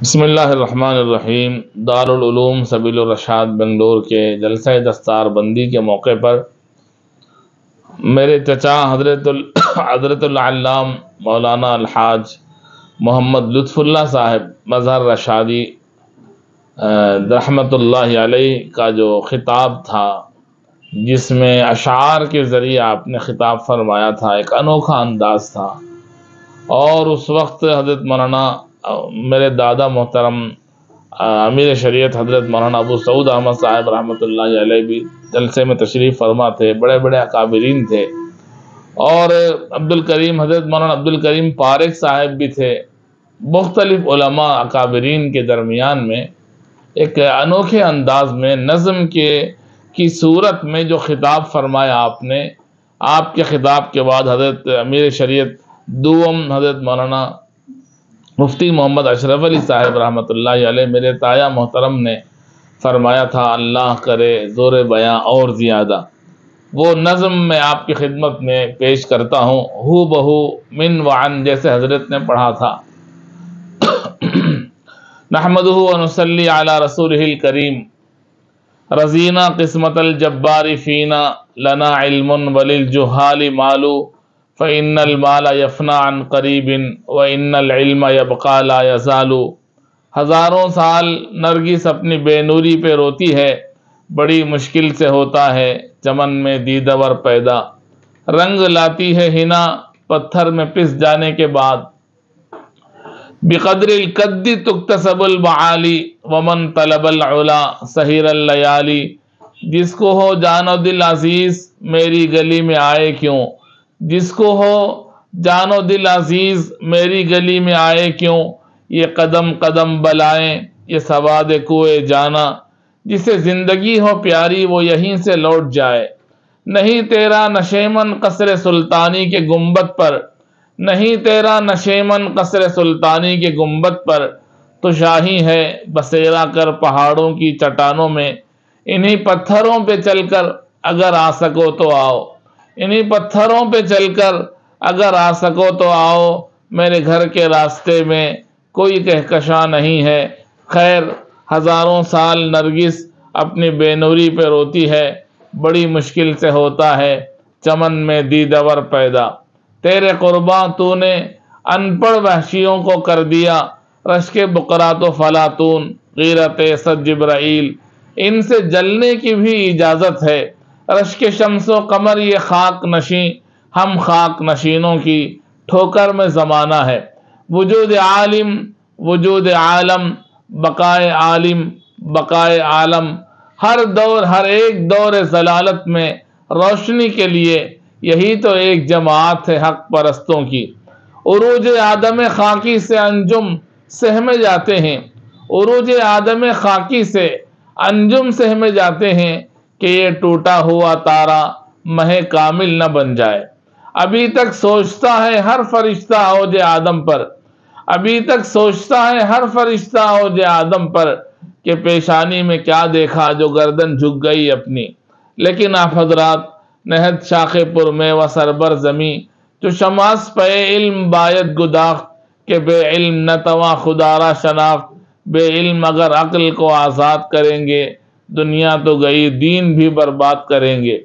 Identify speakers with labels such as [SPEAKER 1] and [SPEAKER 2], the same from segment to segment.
[SPEAKER 1] بسم اللہ الرحمن الرحیم۔ دارالعلوم سبیل الرشاد بنگلور کے جلسہ دستار بندی کے موقع پر میرے چچا حضرت العلام مولانا الحاج محمد لطف اللہ صاحب مظہر رشادی رحمۃ اللہ علیہ کا جو خطاب تھا، جس میں اشعار کے ذریعے آپ نے خطاب فرمایا تھا، ایک انوکھا انداز تھا۔ اور اس وقت حضرت مولانا میرے دادا محترم امیر شریعت حضرت مولانا ابو سعود احمد صاحب رحمۃ اللہ علیہ بھی جلسے میں تشریف فرما تھے، بڑے بڑے اکابرین تھے، اور حضرت مولانا عبدالکریم پارک صاحب بھی تھے۔ مختلف علماء اکابرین کے درمیان میں ایک انوکھے انداز میں نظم کی صورت میں جو خطاب فرمایا آپ نے، آپ کے خطاب کے بعد حضرت امیر شریعت دوم حضرت مولانا مفتی محمد اشرف علی صاحب رحمۃ اللہ علیہ میرے تایا محترم نے فرمایا تھا، اللہ کرے زور بیاں اور زیادہ۔ وہ نظم میں آپ کی خدمت میں پیش کرتا ہوں، ہو بہو من وعن، جیسے حضرت نے پڑھا تھا۔ نحمدہ ونصلی علی رسولہ الکریم، رضینا قسمت الجبار فینا، لنا علم وللجہال مال، فإن المال یفنی عن قریب وإن العلم یبقی لا یزال۔ ہزاروں سال نرگس اپنی بے نوری پہ روتی ہے، بڑی مشکل سے ہوتا ہے چمن میں دیدور پیدا۔ رنگ لاتی ہے حنا پتھر میں پس جانے کے بعد، بقدر القد تکتسب المعالی، ومن طلب العلا سہر اللیالی۔ جس کو ہو جان و دل عزیز میری گلی میں آئے کیوں، جس کو ہو جان و دل عزیز میری گلی میں آئے کیوں، یہ قدم قدم بلائیں یہ سواد کوئے جانا۔ جسے زندگی ہو پیاری وہ یہیں سے لوٹ جائے، نہیں تیرا نشیمن قصر سلطانی کے گنبد پر، نہیں تیرا نشیمن قصر سلطانی کے گنبد پر، تو شاہی ہے بسیرا کر پہاڑوں کی چٹانوں میں۔ انہی پتھروں پہ چل کر اگر آ سکو تو آؤ، انہی پتھروں پہ چل کر اگر آ سکو تو آؤ، میرے گھر کے راستے میں کوئی کہکشاں نہیں ہے۔ خیر، ہزاروں سال نرگس اپنی بے نوری پہ روتی ہے، بڑی مشکل سے ہوتا ہے چمن میں دیدور پیدا۔ تیرے قرباں تو نے ان پڑھ وحشیوں کو کر دیا، رشک بقرات و فلاطون غیرت صد جبرائیل۔ ان سے جلنے کی بھی اجازت ہے، رشک شمس و قمر یہ خاک نشیں، ہم خاک نشینوں کی ٹھوکر میں زمانہ ہے۔ وجود عالم وجود عالم بقائے عالم بقائے عالم، ہر دور ہر ایک دور ضلالت میں روشنی کے لیے یہی تو ایک جماعت ہے حق پرستوں کی۔ عروج آدم خاکی سے انجم سہمے جاتے ہیں، عروج آدم خاکی سے انجم سہمے جاتے ہیں، کہ یہ ٹوٹا ہوا تارا مہ کامل نہ بن جائے۔ ابھی تک سوچتا ہے ہر فرشتہ اوج آدم پر، ابھی تک سوچتا ہے ہر فرشتہ اوج آدم پر، کہ پیشانی میں کیا دیکھا جو گردن جھک گئی اپنی۔ لیکن آپ حضرات نہد شاخ پر میں و سربر زمیں، جو شماس پہ علم باید گداخت، کہ بے علم نہ تواں خدا را شناخت۔ بے علم اگر عقل کو آزاد کریں گے، دنیا تو گئی دین بھی برباد کریں گے۔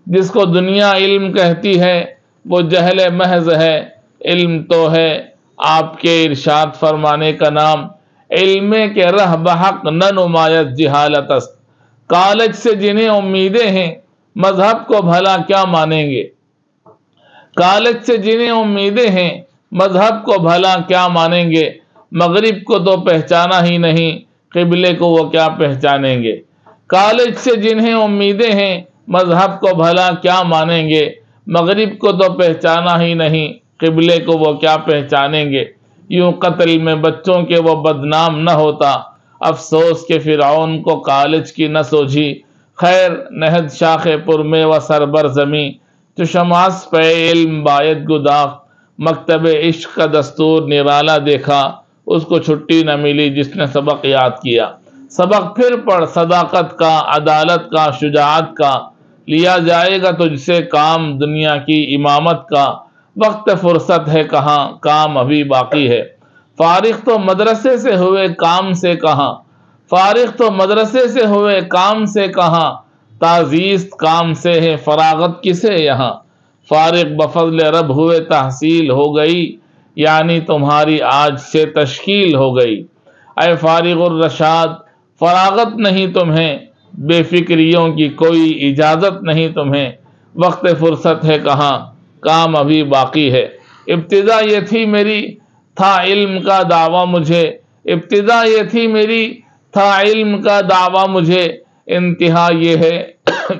[SPEAKER 1] جس کو دنیا علم کہتی ہے وہ جہل محض ہے، علم تو ہے آپ کے ارشاد فرمانے کا نام۔ علم کے رہ بحق نہ نمایت جہالت است، کالج سے جنہیں امیدیں ہیں مذہب کو بھلا کیا مانیں گے۔ کالج سے جنہیں امیدیں ہیں مذہب کو بھلا کیا مانیں گے، مغرب کو تو پہچانا ہی نہیں قبلے کو وہ کیا پہچانیں گے۔ کالج سے جنہیں امیدیں ہیں مذہب کو بھلا کیا مانیں گے، مغرب کو تو پہچانا ہی نہیں قبلے کو وہ کیا پہچانیں گے۔ یوں قتل میں بچوں کے وہ بدنام نہ ہوتا، افسوس کہ فرعون کو کالج کی نہ سوجھی۔ خیر، نہد شاخ پر میں و سربر زمیں، جو شماس پہ علم باید گداخت۔ مکتب عشق کا دستور نرالا دیکھا، اس کو چھٹی نہ ملی جس نے سبق یاد کیا۔ سبق پھر پڑھ صداقت کا، عدالت کا، شجاعت کا، لیا جائے گا تجھ سے کام دنیا کی امامت کا۔ وقت فرصت ہے کہاں، کام ابھی باقی ہے۔ فارغ تو مدرسے سے ہوئے کام سے کہاں، فارغ تو مدرسے سے ہوئے کام سے کہاں، تعزیست کام سے ہے فراغت کسے یہاں، فارغ بفضل رب ہوئے تحصیل ہو گئی، یعنی تمہاری آج سے تشکیل ہو گئی۔ اے فارغ الرشاد فراغت نہیں تمہیں، بے فکریوں کی کوئی اجازت نہیں تمہیں، وقت فرصت ہے کہاں، کام ابھی باقی ہے۔ ابتدا یہ تھی میری تھا علم کا دعویٰ مجھے، ابتدا یہ تھی میری تھا علم کا دعویٰ مجھے، انتہا یہ ہے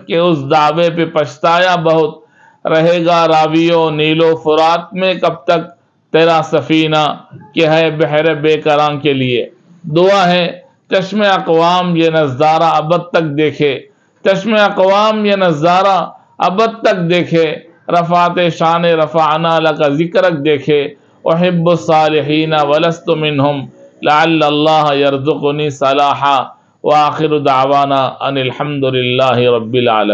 [SPEAKER 1] کہ اس دعوے پہ پچھتایا بہت، رہے گا راویو نیلو فرات میں کب تک تیرا سفینہ کہ ہے بحر بے کراں کے لیے۔ دعا ہے چشم اقوام یہ نظارہ ابد تک دیکھے، چشم اقوام یہ نظارہ ابد تک دیکھے، رفعت شان رفعنا لک ذکرک دیکھے، احب الصالحین ولست منہم لعل اللہ یرزقنی صلاحا، وآخر دعوانا ان الحمد للہ رب العالمین۔